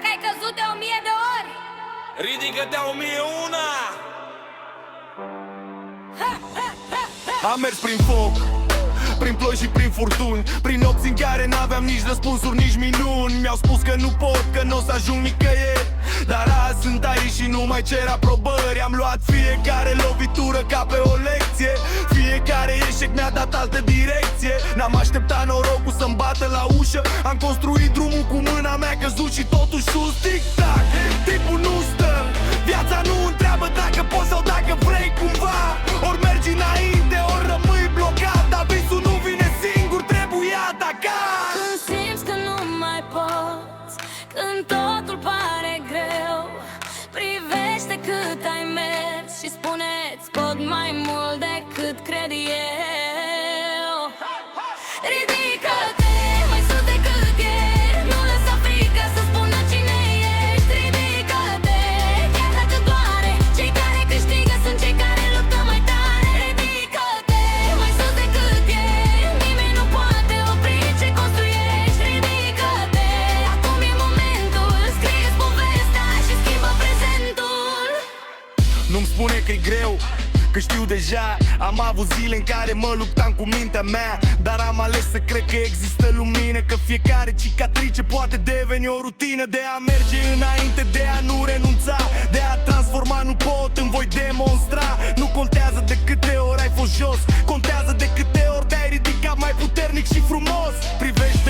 Dacă ai căzut de 1000 de ori, ridică-te 1001. Am mers prin foc, prin ploi și prin furtuni, prin nopți în care n-aveam nici răspunsuri, nici minuni. Mi-au spus că nu pot, că n-o să ajung nicăieri, dar azi sunt aici și nu mai cer aprobări. Am luat fiecare lovitură ca pe o lecție, fiecare eșec mi-a dat altă direcție. N-am așteptat norocul să-mi bată la ușă, am construit drumul cu mâna mea, căzut și totuși sus. Tic-tac, timpul nu stă, viața nu întreabă dacă poți sau dacă vrei cumva. Ori mergi înainte, ori rămâi blocat, dar visul nu vine singur, trebuie atacat. când simți că nu mai poți, când totul pare greu, privește cât ai mers și spune-ți pot mai mult decât cred eu. Ridică-te mai sus decât ieri, nu lăsa frică să spună cine ești. Ridică-te, chiar dacă doare, cei care câștigă sunt cei care luptă mai tare. Ridică-te mai sus decât ieri, nimeni nu poate opri ce construiești. Ridică-te, acum e momentul, scrie-ți povestea și schimbă prezentul. Nu-mi spune că-i greu, că știu deja. Am avut zile în care mă luptam cu mintea mea, dar am ales să cred că există lumină, că fiecare cicatrice poate deveni o rutină. De a merge înainte, de a nu renunța, de a transforma, nu pot, îmi voi demonstra. Nu contează de câte ori ai fost jos, contează de câte ori te-ai ridicat mai puternic și frumos. Privește